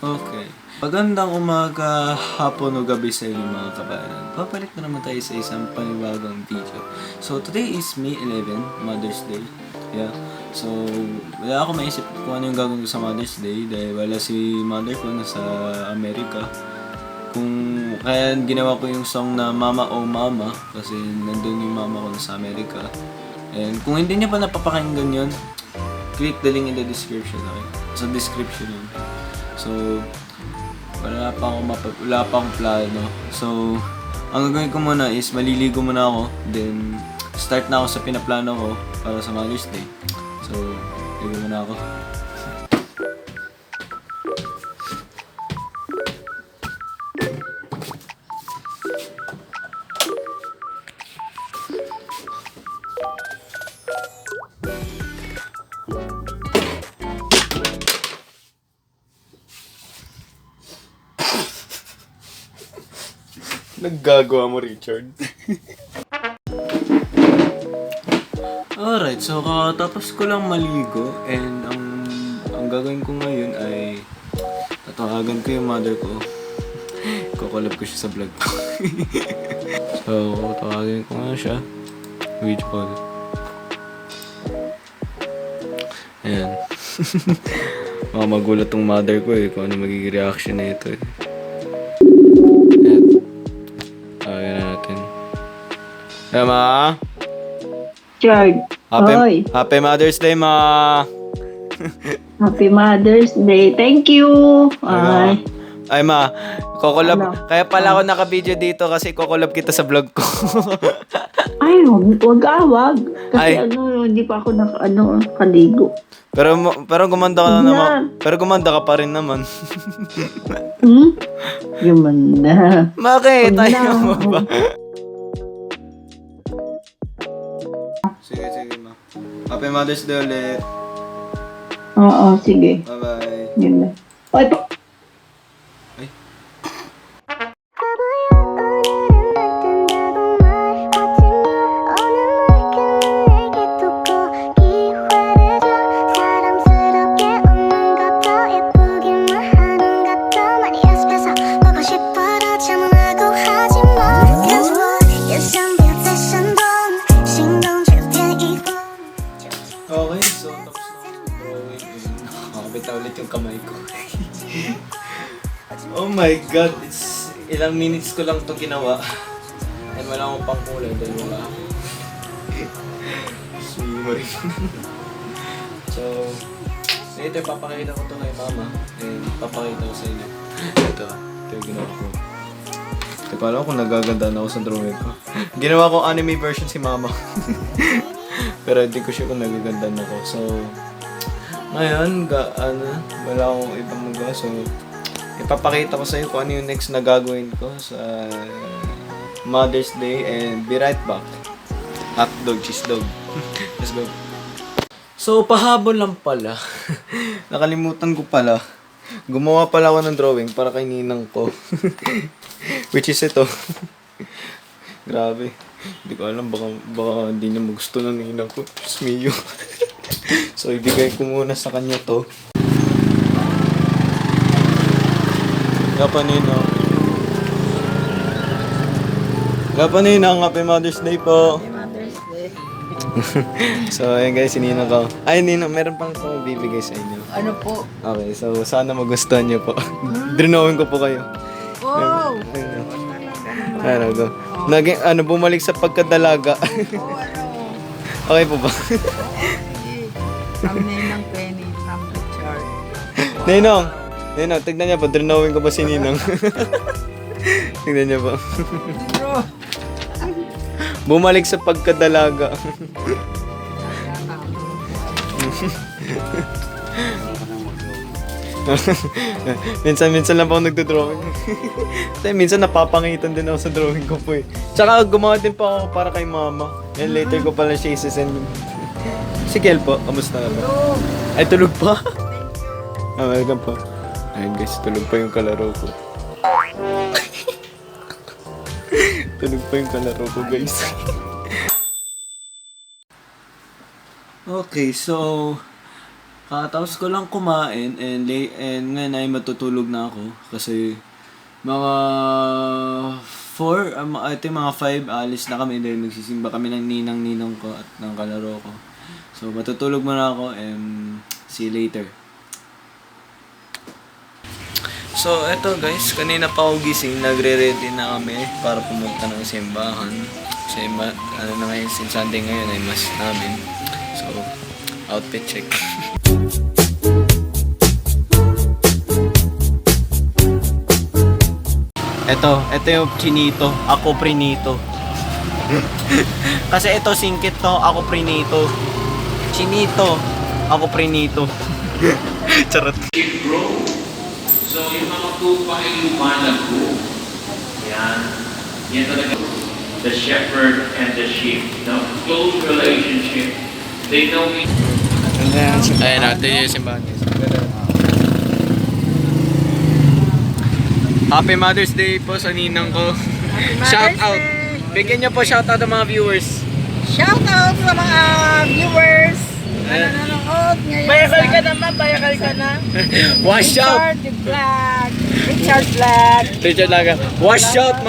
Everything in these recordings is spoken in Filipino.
Okay. Magandang umaga, hapon o gabi sa inyo mga kabayan. Papalik na naman tayo sa isang panibagong video. So, today is May 11, Mother's Day. Yeah. So, wala ako maisip kung ano yung gagawin ko sa Mother's Day dahil wala si mother ko nasa Amerika. Kaya ginawa ko yung song na Mama Oh Mama kasi nandun yung mama ko nasa Amerika. And kung hindi niya pa napapakinggan yun, click the link in the description. Okay? Sa description yun. So, wala pa akong plano. So, ang gagawin ko muna is maliligo muna ako. Then, start na ako sa pinaplano ko para sa Mother's Day. So, ligo muna ako. Naggagawa mo, Richard. Alright, so kakatapos ko lang maligo and ang gagawin ko ngayon ay tatawagan ko yung mother ko. Kukulab ko siya sa vlog ko. So, tawagin ko nga siya. Video call. Ayan. Baka magulat tong mother ko kung ano magiging reaction na ito Ayan natin. Hey, ma? Richard, hoy. Happy Mother's Day, ma! Happy Mother's Day. Thank you. Ay. Ay, ma. Kukulab. Ano? Kaya pala ako naka-video dito kasi kukulab kita sa vlog ko. Ay, wag. Kasi Ay. hindi pa ako kaligo. Pero gumanda ka na Wag naman. na. Pero gumanda ka pa rin naman. Yuman na. Bakit? Wag na. Ayaw mo ba? Sige, ma. Happy Mother's Day ulit. Oo, sige. Bye-bye. Yun na. Ay, Ay. Okay, so tapos na ako sa drawing. Nakakabita ulit yung kamay ko. Oh my god, it's ilang minutes ko lang to ginawa. And wala akong pangkulay dahil wala ako. Sorry. So, later papakita ko to kay mama. And papakita ko sa inyo. Ito yung ginawa ko. Hindi ko alam kung nagagandaan ako sa drawing ko. Ginawa ko anime version si mama. Pero hindi ko siya kung nagagandaan ako. So, ngayon, wala akong ibang magawa. So, ipapakita ko sa iyo kung ano yung next na gagawin ko sa Mother's Day and be right back. Hot dog, cheese dog. Let's go. So, pahabol lang pala. Nakalimutan ko pala. Gumawa pala ako ng drawing para kay ninang ko. Which is ito. Grabe. Hindi ko alam, baka hindi niya magusto ng ninang ko. Diyos mio. So, ibigay ko muna sa kanya to. Kapaninang. Happy Mother's Day po. Happy Mother's Day. So, ayan guys, sininang ko. Ay, ninang, meron pang ako bibigay sa inyo. Ano po? Okay, so sana magustuhan niyo po. Drinawin ko po kayo. Wow! Ano go? Bumalik sa pagkadalaga. Okay po ba? Ang Ninang Penny, ang Richard. Ninong, tignan niya po, drinawin ko ba si Ninong? Tignan niya po. Bumalik sa pagkadalaga. Minsan lang po ako nagdo-drawing. Kasi minsan napapangitan din ako sa drawing ko po Tsaka gumawa din po ako para kay mama. And later ko pala siya isasend. Si Kel po, kamusta na ba? Ay, tulog pa? Welcome po. Ayun guys, tulog pa yung kalaro ko. Tulog pa yung kalaro ko guys. Okay, so Tapos ko lang kumain and ngayon ay matutulog na ako kasi mga 4, ito yung mga 5, alis na kami dahil magsisimba kami ng ninang-ninong ko at ng kalaro ko. So matutulog muna ako and see you later. So eto guys, kanina pa ako gising, nagre-ready na kami para pumunta ng simbahan. Kasi ano na ngayon, since Sunday ngayon ay mas namin. So outfit check. Ito yung chinito, ako prinito. Kasi ito singkit to, ako prinito. Chinito, ako prinito. Charot. Bro. So, yung mga tupa ay lumanag ko. Yan. Yan talaga. The shepherd and the sheep. No? Close relationship. They know me. Ayan natin yung simbahan. Happy Mother's Day po sa ninang ko. Shout out. Bigyan niyo po shout out ang mga viewers. Shout out sa mga viewers na nanonood ngayon. Bayakal ka naman, bayakal ka na. Wash out. Richard Vlog. Richard Laga. Wash out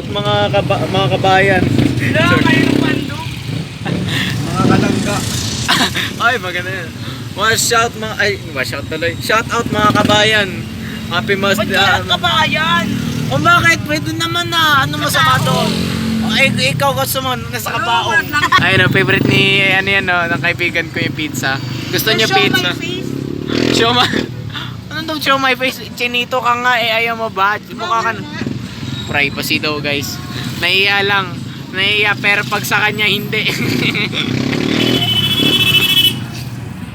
mga kabayan. Wala, kayo ng bando. Mga kalangga. Ay, maganda yan. Wash out tuloy. Shout out mga kabayan. Happy Ba't Mother's Day. lahat ka ba yan? O bakit? Pwede naman na. Ano masama doon? Ikaw gusto mo, nasa kabaong. Ayun, favorite ni, ng kaibigan ko yung pizza. Gusto niya pizza. Show my Ano daw show my face? Chinito ka nga ayaw mo ba? Mukha ka na. Privacy daw guys. Naiya lang. Naiya pero pag sa kanya hindi.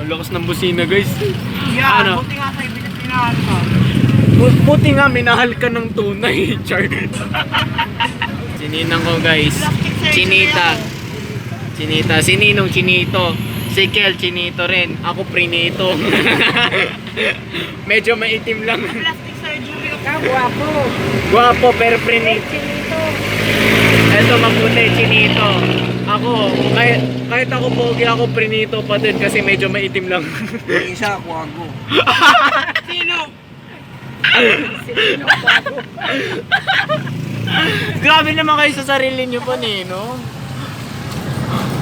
Ang lakas ng busina guys. Yeah, Ano? buti nga kayo pinagpinahan ka. Buti nga minahal ka ng tunay, Char. Sininang ko guys. Chinita. Chinita. Si Ninong Chinito. Si Kel Chinito rin. Ako Prinito. Medyo maitim lang. Plastic surgery. Guwapo. Guwapo pero Prinito. Chinito. Eto mabuti, Chinito. Ako, kahit ako pogi, ako Prinito pa din kasi medyo maitim lang. Isa ako ako. Sino? Grabe naman kayo sa sarili nyo pa, Nino.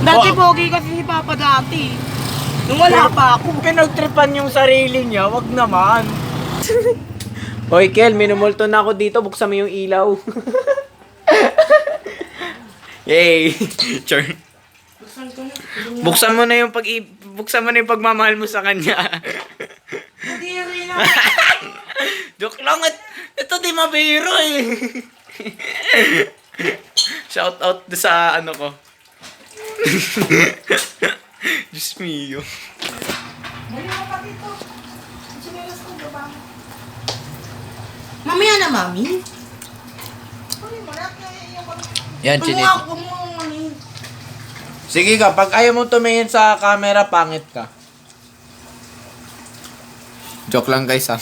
Dati pogi kasi si Papa dati. Nung wala pa ako. Pinagtripan yung sarili niya, wag naman. Hoy, Kel, minumulto na ako dito. Buksan mo yung ilaw. Yay! Char. Buksan mo na yung pagmamahal mo sa kanya. Hindi rin ako. Joke lang. Ito di mabiro eh. Shout out sa ano ko. Diyos mio. Mamaya na, mami. Yan, Chinito. Ako mo, mami. Sige ka, pag ayaw mo tumingin sa camera, pangit ka. Joke lang guys ha.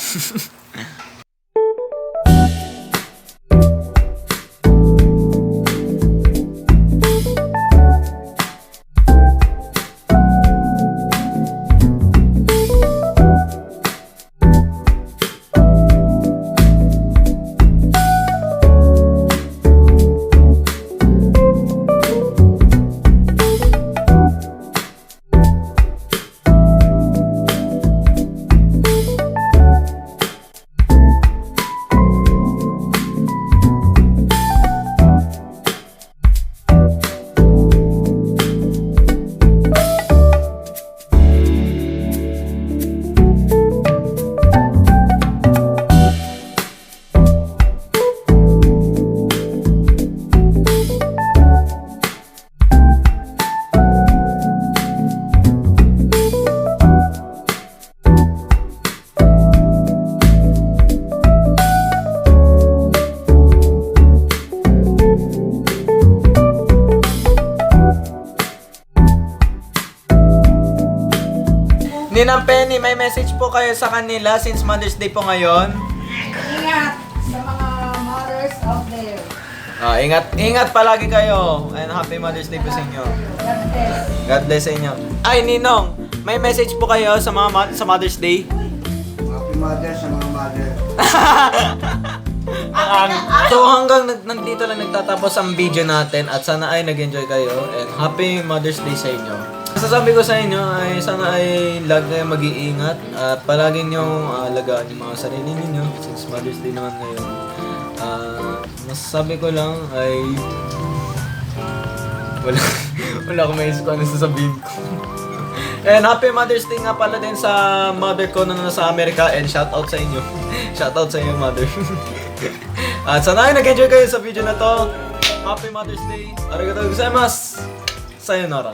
Ninang Penny, may message po kayo sa kanila since Mother's Day po ngayon. Ingat sa mga mothers out there. Ingat palagi kayo. And happy Mother's Day po sa inyo. God bless. God bless sa inyo. Ay, Ninong, may message po kayo sa mga sa Mother's Day. Happy Mother sa mga mother. So hanggang nandito lang nagtatapos ang video natin at sana ay nag-enjoy kayo and happy Mother's Day sa inyo. Masasabi ko sa inyo ay sana ay lagi kayong mag-iingat at palagi niyong alagaan yung mga sarili ninyo since Mother's Day naman ngayon. Masasabi ko lang ay wala akong maisip kung ano sasabihin ko. And happy Mother's Day nga pala din sa mother ko na nasa Amerika and shoutout sa inyo. Shoutout sa inyo, mother. At sana ay nag-enjoy kayo sa video na to. Happy Mother's Day. Arigatou gozaimasu. Sayonara.